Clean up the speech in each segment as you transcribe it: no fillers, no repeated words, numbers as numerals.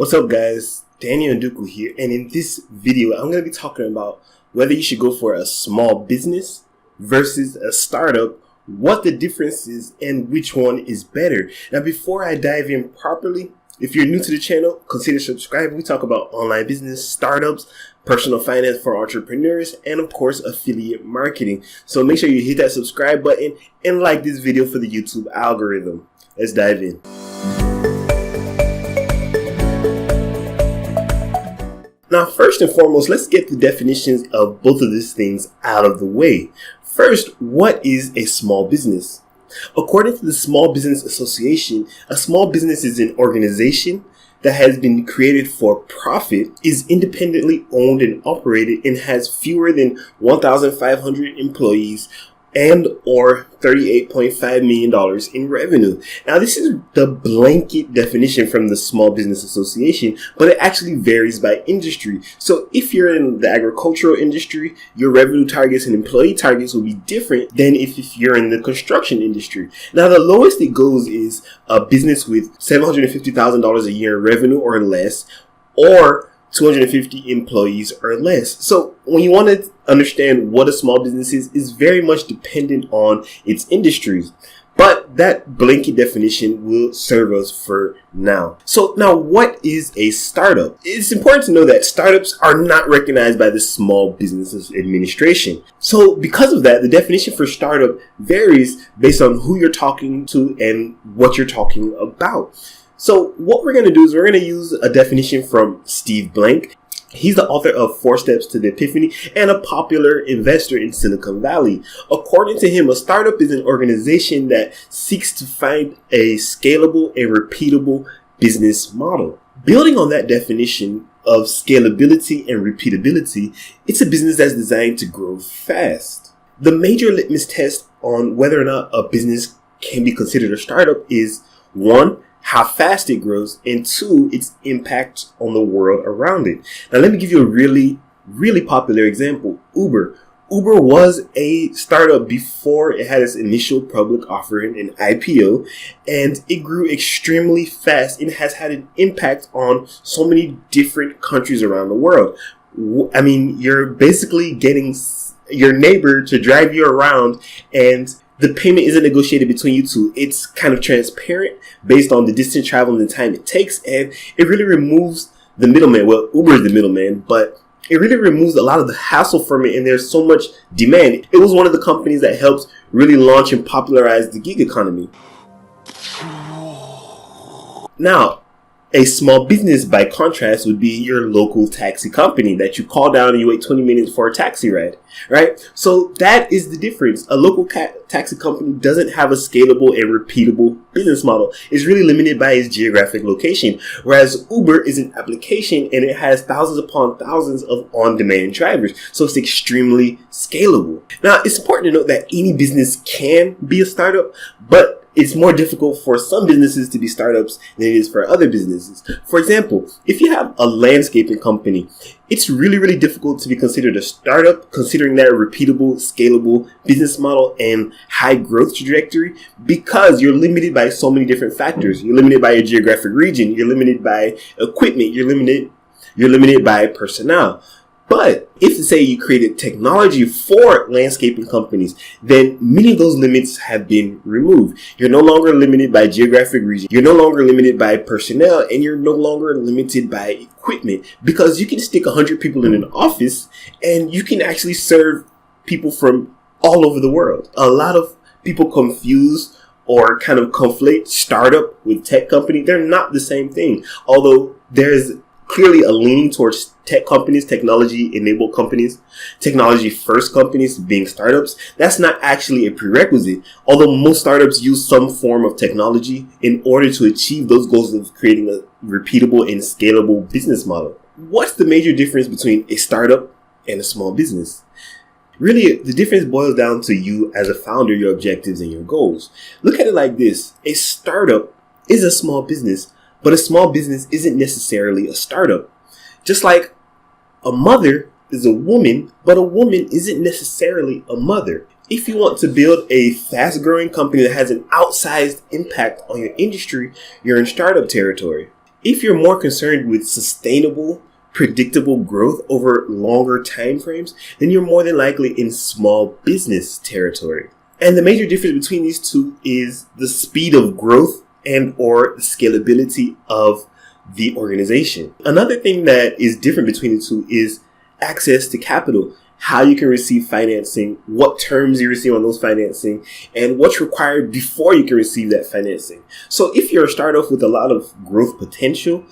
What's up, guys? Daniel Ndukwu here, and in this video I'm going to be talking about whether you should go for a small business versus a startup, what the difference is, and which one is better. Now, before I dive in properly, if you're new to the channel, consider subscribing. We talk about online business, startups, personal finance for entrepreneurs, and of course, affiliate marketing. So make sure you hit that subscribe button and like this video for the YouTube algorithm. Let's dive in. Now, first and foremost, let's get the definitions of both of these things out of the way. First, what is a small business? According to the Small Business Association, a small business is an organization that has been created for profit, is independently owned and operated, and has fewer than 1,500 employees and or $38.5 million in revenue. Now, this is the blanket definition from the Small Business Association, but it actually varies by industry. So if you're in the agricultural industry, your revenue targets and employee targets will be different than if you're in the construction industry. Now, the lowest it goes is a business with $750,000 a year in revenue or less, or 250 employees or less. So when you want to understand what a small business is very much dependent on its industries. But that blanket definition will serve us for now. So now, what is a startup? It's important to know that startups are not recognized by the Small Business Administration. So because of that, the definition for startup varies based on who you're talking to and what you're talking about. So what we're going to do is we're going to use a definition from Steve Blank. He's the author of 4 Steps to the Epiphany and a popular investor in Silicon Valley. According to him, a startup is an organization that seeks to find a scalable and repeatable business model. Building on that definition of scalability and repeatability, it's a business that's designed to grow fast. The major litmus test on whether or not a business can be considered a startup is 1, how fast it grows, and 2, its impact on the world around it. Now, let me give you a really popular example. Uber. Uber was a startup before it had its initial public offering, an IPO, and it grew extremely fast and has had an impact on so many different countries around the world. I mean, you're basically getting your neighbor to drive you around, and the payment isn't negotiated between you two. It's kind of transparent based on the distance traveled and the time it takes. And it really removes the middleman. Well, Uber is the middleman, but it really removes a lot of the hassle from it. And there's so much demand. It was one of the companies that helped really launch and popularize the gig economy. Now, a small business, by contrast, would be your local taxi company that you call down and you wait 20 minutes for a taxi ride, right? So that is the difference. A local taxi company doesn't have a scalable and repeatable business model. It's really limited by its geographic location, whereas Uber is an application and it has thousands upon thousands of on-demand drivers. So it's extremely scalable. Now, it's important to note that any business can be a startup, but it's more difficult for some businesses to be startups than it is for other businesses. For example, if you have a landscaping company, it's really difficult to be considered a startup, considering that repeatable, scalable business model and high growth trajectory, because you're limited by so many different factors. You're limited by your geographic region. You're limited by equipment. You're limited by personnel. But if, say, you created technology for landscaping companies, then many of those limits have been removed. You're no longer limited by geographic region. You're no longer limited by personnel, and you're no longer limited by equipment, because you can stick 100 people in an office and you can actually serve people from all over the world. A lot of people confuse or kind of conflate startup with tech company. They're not the same thing, although there's clearly a leaning towards tech companies, technology-enabled companies, technology-first companies being startups. That's not actually a prerequisite, although most startups use some form of technology in order to achieve those goals of creating a repeatable and scalable business model. What's the major difference between a startup and a small business? Really, the difference boils down to you as a founder, your objectives and your goals. Look at it like this. A startup is a small business, but a small business isn't necessarily a startup. Just like a mother is a woman, but a woman isn't necessarily a mother. If you want to build a fast-growing company that has an outsized impact on your industry, you're in startup territory. If you're more concerned with sustainable, predictable growth over longer time frames, then you're more than likely in small business territory. And the major difference between these two is the speed of growth and or the scalability of the organization. Another thing that is different between the two is access to capital, how you can receive financing, what terms you receive on those financing, and what's required before you can receive that financing. So if you're a startup with a lot of growth potential,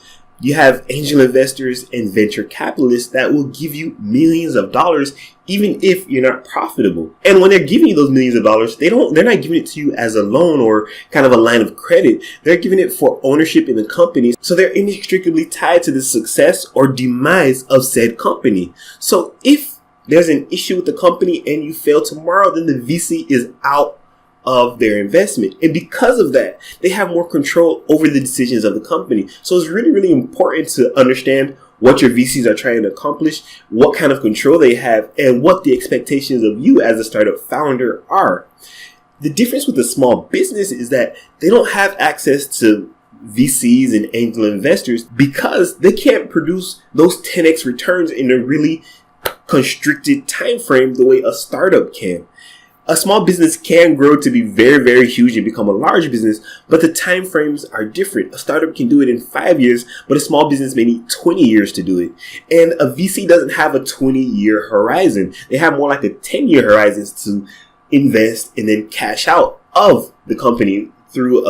you have angel investors and venture capitalists that will give you millions of dollars even if you're not profitable. And when they're giving you those millions of dollars, they're not giving it to you as a loan or kind of a line of credit. They're giving it for ownership in the company. So they're inextricably tied to the success or demise of said company. So if there's an issue with the company and you fail tomorrow, then the VC is out of their investment. And because of that, they have more control over the decisions of the company. So it's really, really important to understand what your VCs are trying to accomplish, what kind of control they have, and what the expectations of you as a startup founder are. The difference with a small business is that they don't have access to VCs and angel investors because they can't produce those 10x returns in a really constricted time frame the way a startup can. A small business can grow to be very, very huge and become a large business, but the time frames are different. A startup can do it in 5 years, but a small business may need 20 years to do it. And a VC doesn't have a 20-year horizon. They have more like a 10-year horizons to invest and then cash out of the company through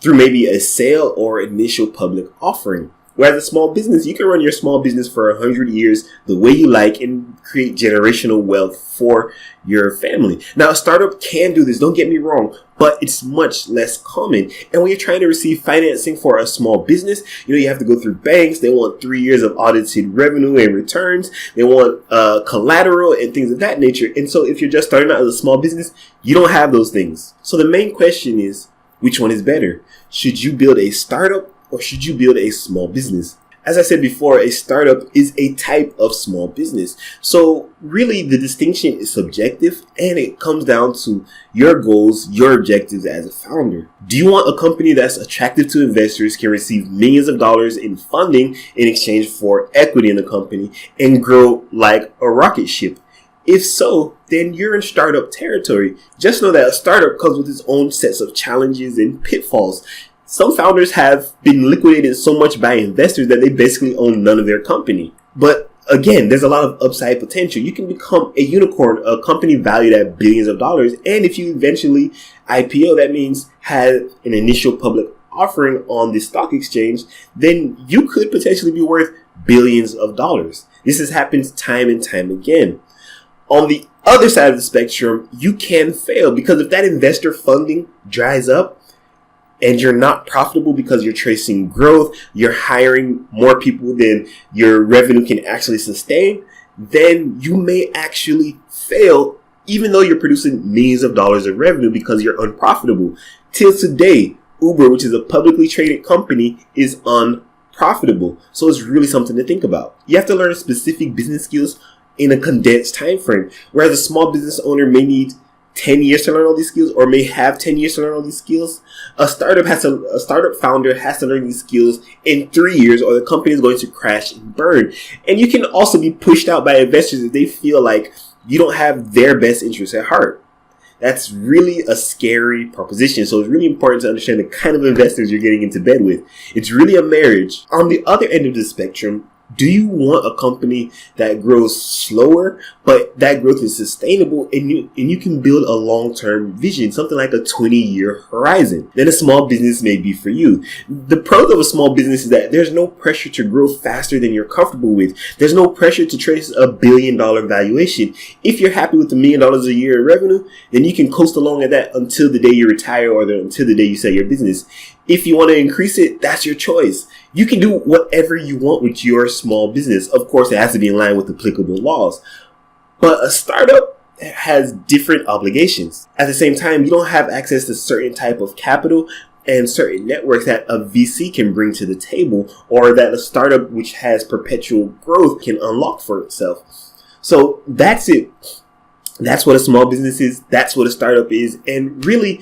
maybe a sale or initial public offering. Whereas a small business, you can run your small business for 100 years the way you like and create generational wealth for your family. Now, a startup can do this, don't get me wrong, but it's much less common. And when you're trying to receive financing for a small business, you have to go through banks. They want 3 years of audited revenue and returns. They want collateral and things of that nature. And so if you're just starting out as a small business, you don't have those things. So the main question is, which one is better? Should you build a startup or should you build a small business? As I said before, a startup is a type of small business. So really the distinction is subjective and it comes down to your goals, your objectives as a founder. Do you want a company that's attractive to investors, can receive millions of dollars in funding in exchange for equity in the company and grow like a rocket ship? If so, then you're in startup territory. Just know that a startup comes with its own sets of challenges and pitfalls. Some founders have been liquidated so much by investors that they basically own none of their company. But again, there's a lot of upside potential. You can become a unicorn, a company valued at billions of dollars. And if you eventually IPO, that means have an initial public offering on the stock exchange, then you could potentially be worth billions of dollars. This has happened time and time again. On the other side of the spectrum, you can fail because if that investor funding dries up, and you're not profitable because you're tracing growth, you're hiring more people than your revenue can actually sustain, then you may actually fail even though you're producing millions of dollars of revenue because you're unprofitable. Till today, Uber, which is a publicly traded company, is unprofitable. So it's really something to think about. You have to learn specific business skills in a condensed time frame, whereas a small business owner may need 10 years to learn all these skills or may have 10 years to learn all these skills. A startup founder has to learn these skills in 3 years or the company is going to crash and burn. And you can also be pushed out by investors if they feel like you don't have their best interests at heart. That's really a scary proposition. So it's really important to understand the kind of investors you're getting into bed with. It's really a marriage. On the other end of the spectrum, do you want a company that grows slower, but that growth is sustainable and you can build a long-term vision, something like a 20-year horizon? Then a small business may be for you. The pros of a small business is that there's no pressure to grow faster than you're comfortable with. There's no pressure to trace $1 billion valuation. If you're happy with $1 million a year in revenue, then you can coast along at that until the day you retire or until the day you sell your business. If you want to increase it, that's your choice. You can do whatever you want with your small business. Of course, it has to be in line with applicable laws. But a startup has different obligations. At the same time, you don't have access to certain type of capital and certain networks that a VC can bring to the table or that a startup which has perpetual growth can unlock for itself. So that's it. That's what a small business is. That's what a startup is. And really,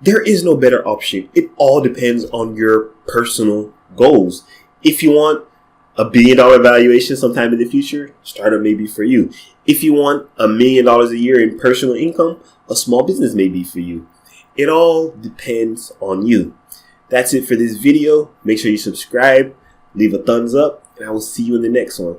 there is no better option. It all depends on your personal goals. If you want a $1 billion valuation sometime in the future, startup may be for you. If you want $1 million a year in personal income, a small business may be for you. It all depends on you. That's it for this video. Make sure you subscribe, leave a thumbs up, and I will see you in the next one.